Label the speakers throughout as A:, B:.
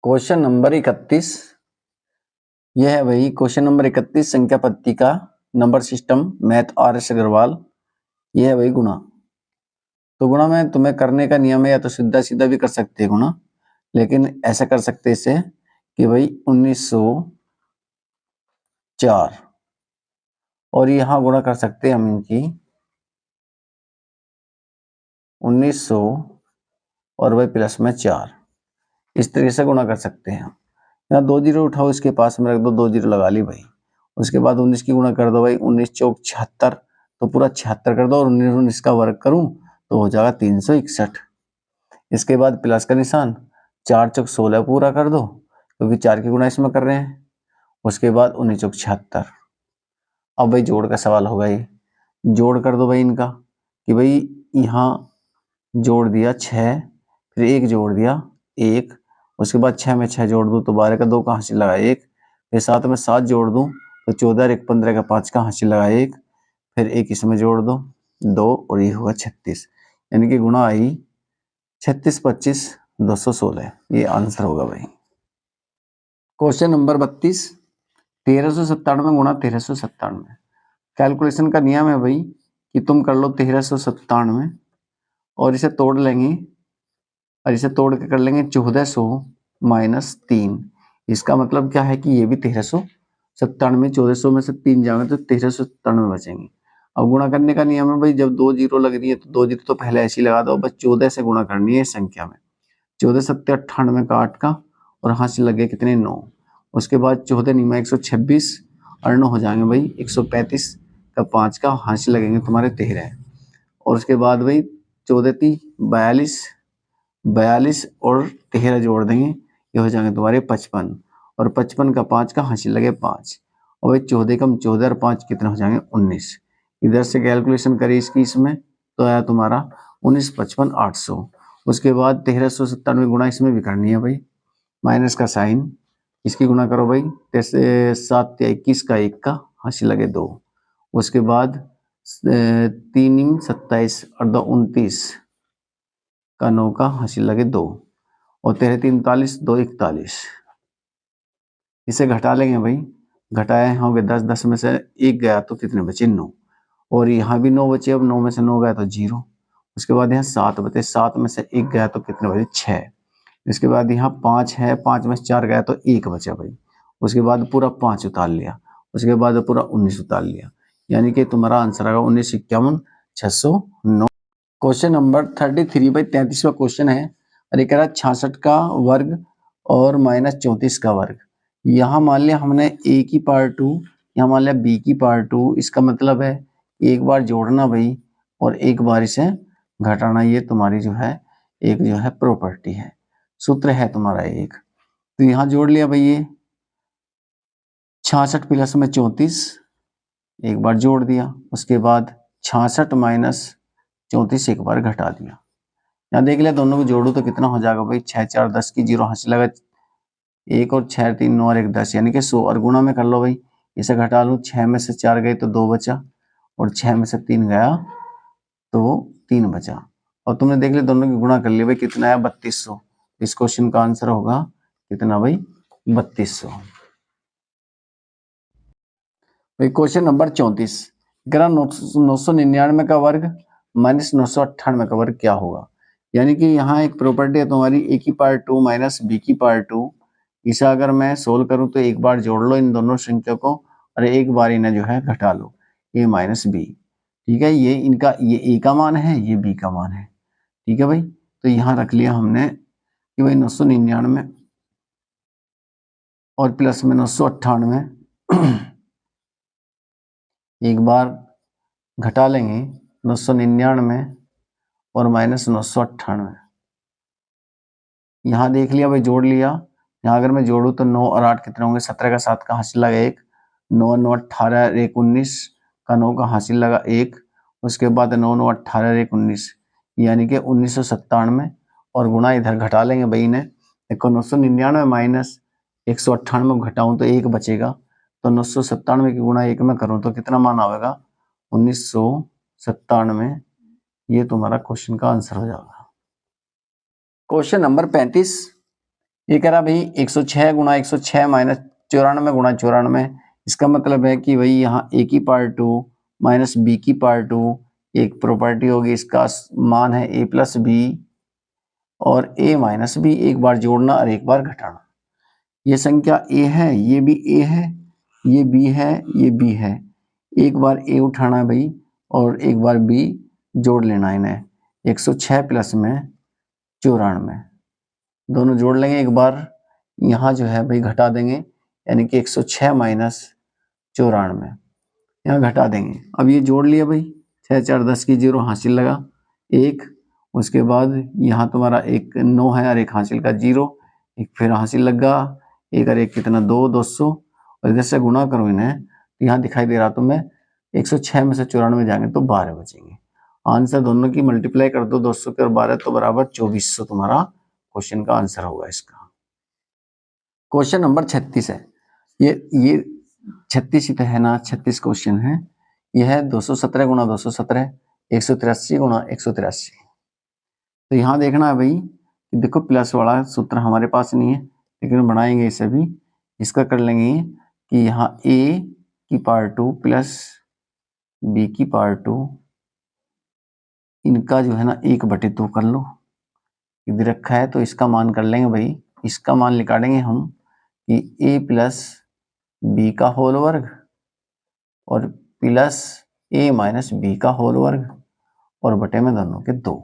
A: Question number 31। यह है वही क्वेश्चन नंबर 31 संख्या पद्धति का number system math RS Agarwal. यह है वही गुणा। तो गुणा में तुम्हें करने का नियम है, या तो सीधा सीधा भी कर सकते हैं गुणा, लेकिन ऐसा कर सकते इसे कि भाई 1904 और यहां गुणा कर सकते हैं हम इनकी 1900 और वही प्लस में 4। इस तरीके से गुणा कर सकते हैं। यहाँ 2 जीरो उठाओ, इसके पास में रख दो, 2 जीरो लगा ली भाई। उसके बाद 19 की गुणा कर दो भाई, 19 चौक 76, तो पूरा 76 कर दो और 19 का वर्ग करूं तो हो जाएगा 361। इसके बाद प्लस का निशान, 4 चौक 16 पूरा कर दो क्योंकि 4 की गुणा इसमें कर रहे हैं। उसके बाद 19 चौक 76। अब भाई जोड़ का सवाल होगा, ये जोड़ कर दो भाई इनका कि भाई यहाँ जोड़ दिया 6, फिर 1 जोड़ दिया 1, उसके बाद 6 में 6 जोड़ दूं तो 12 का 2 का हासिल लगा 1, फिर 7 में 7 जोड़ दूं तो 14 1 15 का 5 का हासिल लगा 1, फिर 1 इसमें जोड़ दो 2 और ये होगा 36। यानी कि गुणा आई 36 25 216। ये आंसर होगा भाई। Question number 32। 1397 गुणा 1397। कैलकुलेशन का नियम है भाई कि तुम कर लो 1397 और इसे तोड़ लेंगे, और इसे तोड़ के कर लेंगे 1400 माइनस 3। इसका मतलब क्या है कि ये भी 1397, 1400 में से 3 जाएंगे तो 1397 बचेंगे। अब गुणा करने का नियम है भाई, जब 2 जीरो लग रही है तो 2 जीरो तो पहले ऐसे ही लगा दो, बस 14 से गुणा करनी है इस संख्या में। 14 सत्ते 98 का 8 का, और यहाँ से लगे कितने 9। उसके बाद 14 निमा 126 और 9 हो जाएंगे भाई 135 का 5 का, यहाँ से लगेंगे तुम्हारे 13। और उसके बाद भाई 14 × 42, 42 और 13 जोड़ देंगे, ये हो जाएंगे तुम्हारे 55, और 55 का 5 का हासिल लगे 5, और भाई 14 कम 14 और 5 कितने हो जाएंगे 19। इधर से कैलकुलेशन करिए इसकी, इसमें तो आया तुम्हारा 19 55 800। उसके बाद 1397 गुणा इसमें भी करनी है भाई, माइनस का साइन, इसकी गुणा करो भाई, 7 या 21 का 1 का हासिल लगे 2। उसके बाद 3 27 और 2 29 का 9 का हासिल लगे 2, और 13 3 39 2 41। इसे घटा लेंगे भाई, घटाए होंगे 10, 10 में से 1 गया तो कितने बचे 9, और यहाँ भी 9 बचे, अब 9 में से 9 गया तो 0। उसके बाद यहाँ 7 बचे, 7 में से 1 गया तो कितने बचे 6। इसके बाद यहाँ 5 है, 5 में से 4 गया तो 1 बचा भाई। उसके बाद पूरा 5 उतार लिया, उसके बाद पूरा 19 उतार लिया, यानी कि तुम्हारा आंसर आएगा 19 51 609। क्वेश्चन नंबर 33 भाई 33वां क्वेश्चन है, और ये कह रहा 66 का वर्ग और माइनस 34 का वर्ग। यहाँ मान लिया हमने ए की पावर 2, यहाँ मान लिया बी की पावर 2। इसका मतलब है एक बार जोड़ना भाई और एक बार इसे घटाना, ये तुम्हारी जो है एक जो है प्रॉपर्टी है, सूत्र है तुम्हारा एक। तो यहाँ जोड़ लिया भाई, ये 66 प्लस में 34 एक बार जोड़ दिया, उसके बाद 66 माइनस 34 एक बार घटा दिया। यहाँ देख लिया दोनों को जोड़ू तो कितना हो जाएगा भाई, 6 4 10 की 0 हासिल लगा 1, और 6 3 9 और 1 10, यानी कि 100। और गुणा में कर लो भाई, इसे घटा लूँ, 6 में से 4 गए तो 2 बचा, और 6 में से 3 गया तो 3 बचा, और तुमने देख लिया दोनों की गुणा कर लिया भाई, कितना आया 3200। इस क्वेश्चन का आंसर होगा कितना भाई 3200। भाई क्वेश्चन नंबर 34। 999 का वर्ग माइनस 998 का वर्ग क्या होगा। यानी कि यहाँ एक प्रॉपर्टी है तुम्हारी ए की पावर 2 माइनस बी की पावर 2। इसे अगर मैं सोल्व करूँ तो एक बार जोड़ लो इन दोनों संख्या को, और एक बार इन्हें जो है घटा लो, ए माइनस बी। ठीक है, ये इनका ये ए का मान है, ये बी का मान है। ठीक है भाई, तो यहाँ रख लिया हमने कि भाई 999 और प्लस में 998 एक बार घटा लेंगे 999 और माइनस 998। यहाँ देख लिया भाई, जोड़ लिया। यहाँ अगर मैं जोड़ू तो 9 और 8 कितने होंगे, 17 का 7 का हासिल लगा 1, 9 9 18 1 19 का 9 का हासिल लगा 1, उसके बाद 9 9 18 1 19, यानी कि 1997। और गुणा इधर घटा लेंगे भाई ने, देखो 999 माइनस 198 घटाऊं तो 1 बचेगा, तो 997 की गुणा 1 में करूं तो कितना मान आएगा 1997। ये तुम्हारा क्वेश्चन का आंसर हो जाएगा। Question number 35। ये कह रहा भाई 106 गुणा 106 माइनस 94 गुणा 94। इसका मतलब है कि भाई यहाँ ए की पावर 2 माइनस बी की पावर 2, एक प्रॉपर्टी होगी, इसका मान है ए प्लस बी और ए माइनस बी, एक बार जोड़ना और एक बार घटाना। ये संख्या ए है, ये भी ए है, ये बी है, ये बी है, एक बार ए उठाना है भाई और एक बार बी जोड़ लेना इन्हें। 106 प्लस में 94 दोनों जोड़ लेंगे, एक बार यहाँ जो है भाई घटा देंगे, यानी कि 106 माइनस 94 यहाँ घटा देंगे। अब ये जोड़ लिया भाई, 6 4 10 की 0 हासिल लगा एक, उसके बाद यहाँ तुम्हारा एक 9 है और एक हासिल का 0, एक फिर हासिल लगा, एक और एक कितना 2, 200 और इधर से गुणा करो इन्हें, तो यहाँ दिखाई दे रहा तुम्हें 106 में से 94 जाएंगे तो 12 बचेंगे। आंसर दोनों की मल्टीप्लाई कर दो 200 के और 12 तो बराबर 2400 तुम्हारा क्वेश्चन का आंसर होगा इसका। क्वेश्चन नंबर 36 है, ये 36 ही तो है ना, 36 क्वेश्चन है। यह है 217 गुणा 217, 183 गुणा 183। तो यहाँ देखना है भाई कि देखो प्लस वाला सूत्र हमारे पास नहीं है, लेकिन बनाएंगे इसे भी। इसका कर लेंगे कि यहाँ a की पावर 2 प्लस b की पावर 2, इनका जो है ना 1/2 कर लो, इधर रखा है तो इसका मान कर लेंगे भाई, इसका मान निकालेंगे हम कि a प्लस बी का होल वर्ग और प्लस a माइनस बी का होल वर्ग और बटे में दोनों के 2।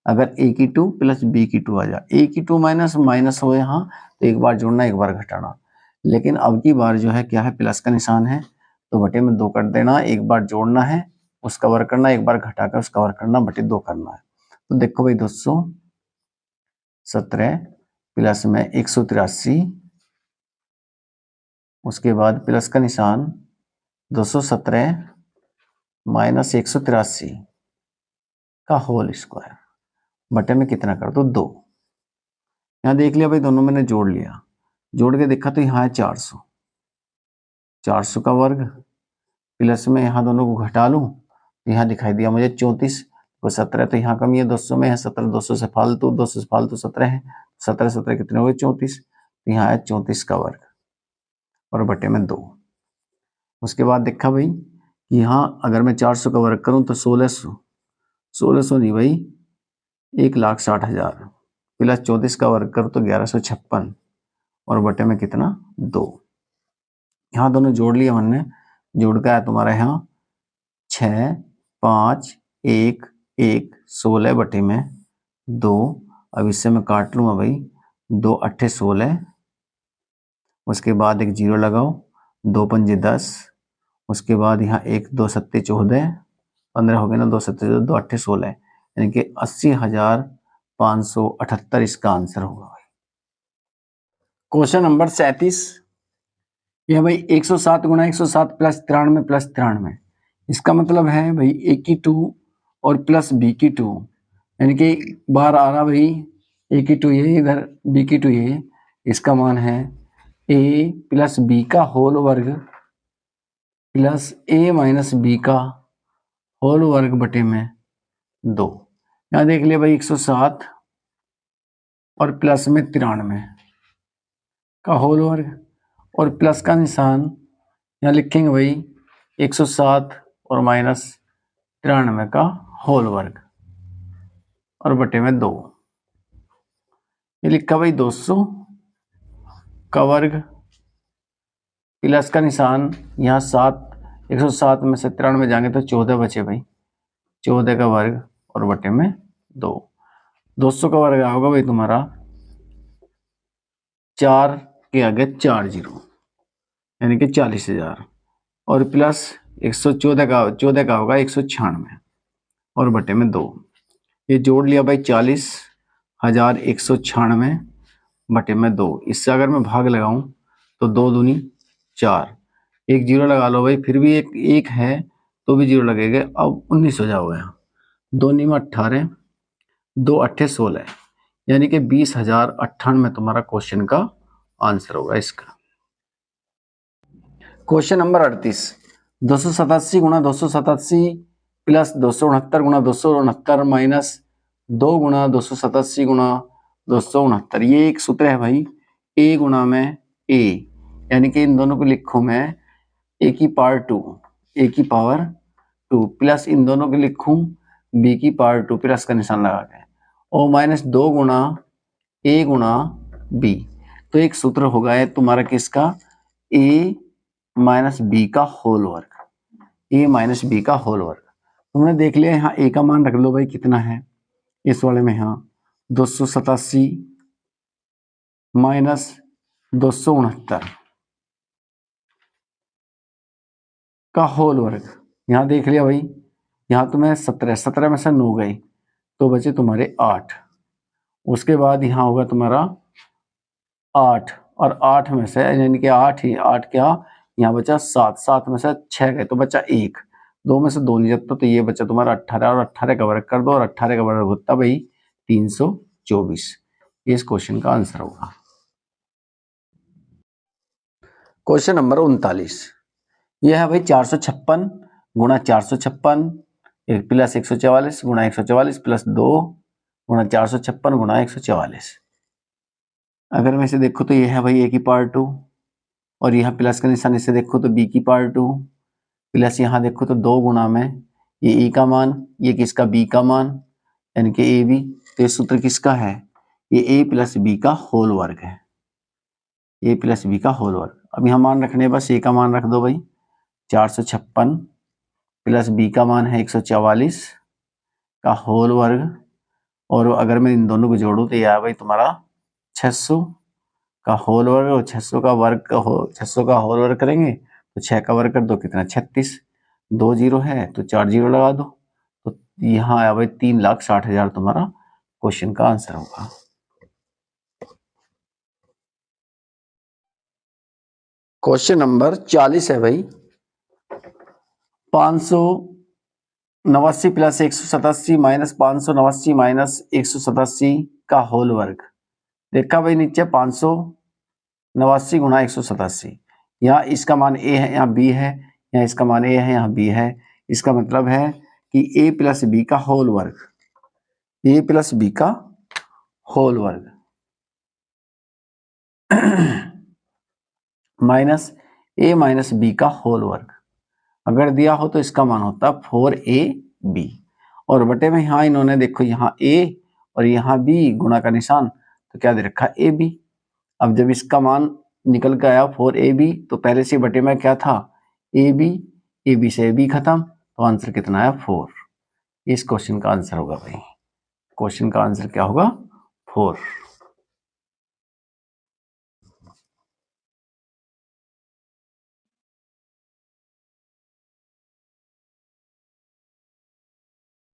A: अगर a की 2 प्लस b की 2 आ जाए, a की 2 माइनस माइनस हो यहाँ तो एक बार जोड़ना एक बार घटाना, लेकिन अब की बार जो है क्या है प्लस का निशान है तो बटे में 2 कर देना, एक बार जोड़ना है उसका वर्ग करना, एक बार घटाकर उसका वर्ग करना, बटे 2 करना है। तो देखो भाई 217 प्लस में 183, उसके बाद प्लस का निशान 217 माइनस 183 का होल स्क्वायर बटे में कितना कर दो 2। यहाँ देख लिया भाई दोनों मैंने जोड़ लिया, जोड़ के देखा तो यहाँ है 400, 400 का वर्ग प्लस में यहाँ दोनों को घटा लूँ तो यहाँ दिखाई दिया मुझे 34, तो 17 तो यहाँ कमी है 200 में है, 17 200 से फालतू 17 है, 17 17 कितने हो गए 34, तो यहाँ है 34 का वर्ग और बटे में 2। उसके बाद देखा भाई कि यहाँ अगर मैं 400 का वर्ग करूँ तो 1600 नहीं भाई 1,60,000 प्लस 34 का वर्ग करूँ तो 1156 और बटे में कितना 2। यहाँ दोनों जोड़ लिया हमने, जोड़ का है तुम्हारा यहाँ 6 5 1 1 16 बटे में 2। अब इससे मैं काट लूँगा भाई, 2 8 16, उसके बाद एक 0 लगाओ, 2 5 10, उसके बाद यहाँ 1 2 7 14, 15 हो गए ना, 2 7 2 8 16, यानी कि 80,578 इसका आंसर होगा भाई। क्वेश्चन नंबर 37, यह भाई 107 गुणा 107 प्लस 93 प्लस 93। इसका मतलब है भाई a की 2 और प्लस b की 2, यानी कि बार आ रहा भाई a की 2 ये इधर b की 2 ये, इसका मान है a प्लस b का होल वर्ग प्लस a माइनस b का होल वर्ग बटे में 2। यहाँ देख लिया भाई 107 और प्लस में 93 का होल वर्ग और प्लस का निशान यहाँ लिखेंगे भाई 107 और माइनस 93 का होल वर्ग और बटे में 2। ये लिखा भाई 200 का वर्ग प्लस का निशान यहाँ 7, 107 में से 93 जाएंगे तो 14 बचे भाई, 14 का वर्ग और बटे में 2। 200 का वर्ग होगा भाई तुम्हारा 4 के आगे 4 0, यानी कि 40,000 और प्लस 114 का होगा 196 और बटे में 2। ये जोड़ लिया भाई 40,196 बटे में 2। इससे अगर मैं भाग लगाऊं तो 2 दूनी 4, एक 0 लगा लो भाई, फिर भी एक है तो भी 0 लगेगा। अब 19 हो जाओगे, 2 नी में 18, 2 8 16, यानी कि 20,098 तुम्हारा क्वेश्चन का आंसर होगा इसका। क्वेश्चन नंबर 38, 287 गुणा 287 प्लस 269 गुणा 269 माइनस 2 गुणा 287 गुणा 269। ये एक सूत्र है भाई, a गुणा में a, यानी कि इन दोनों को लिखूं मैं a की पावर 2 प्लस इन दोनों को लिखूं b की पावर 2 प्लस का निशान लगा के, और माइनस 2 गुणा a गुणा b। तो एक सूत्र होगा है तुम्हारा किसका, a माइनस बी का होल वर्ग, a माइनस बी का होल वर्ग। तुमने देख लिया यहाँ a का मान रख लो भाई, कितना है इस वाले में, यहाँ 287 माइनस 269 का होल वर्ग। यहाँ देख लिया भाई, यहाँ तुम्हें 17 में से 9 गई तो बचे तुम्हारे 8, उसके बाद यहाँ होगा तुम्हारा 8, और 8 में से यानी कि 8 क्या, यहाँ बचा 7 में से 6 गए तो बचा 1, 2 में से 2 नहीं जाता तो ये बचा तुम्हारा 18, और 18 का वर्ग कर दो, और 18 का वर्ग होता भाई 324। इस क्वेश्चन का आंसर होगा। क्वेश्चन नंबर 39, यह है भाई 456 गुणा 456 प्लस 144 गुणा 144 प्लस 2 गुणा 456 गुणा 144। अगर मैं इसे देखो तो यह है भाई a की पावर 2, और यह प्लस का निशान इसे देखो तो b की पावर 2, प्लस यहाँ देखो तो 2 गुणा में ये a का मान, ये किसका b का मान, यानी कि ए बी। तो ये सूत्र किसका है, ये a प्लस बी का होल वर्ग है, a प्लस बी का होल वर्ग। अब यहाँ मान रखने, बस a का मान रख दो भाई 456 प्लस b का मान है 144 का होल वर्ग, और अगर मैं इन दोनों को जोड़ूं तो यह है भाई तुम्हारा 600 का होल वर्ग, और 600 का होल वर्ग करेंगे तो 6 का वर्ग कर दो कितना 36, 2 जीरो है तो 4 जीरो लगा दो, तो यहाँ आया भाई 3,60,000 तुम्हारा क्वेश्चन का आंसर होगा। क्वेश्चन नंबर 40 है भाई, 589 प्लस 187 माइनस 589 माइनस 187 का होल वर्ग। देखा भाई नीचे 589 गुणा 187, यहाँ इसका मान a है, यहाँ b है, यहाँ इसका मान a है, यहाँ b है। इसका मतलब है कि a प्लस बी का होल वर्ग, a प्लस बी का होल वर्ग माइनस a माइनस बी का होल वर्ग। अगर दिया हो तो इसका मान होता 4ab, और बटे में यहाँ इन्होंने देखो यहाँ a और यहाँ b गुणा का निशान, तो क्या दे रखा ab। अब जब इसका मान निकल के आया 4ab, तो पहले से बटे में क्या था ab से ab खत्म, तो आंसर कितना आया 4। इस क्वेश्चन का आंसर होगा भाई, क्वेश्चन का आंसर क्या होगा 4।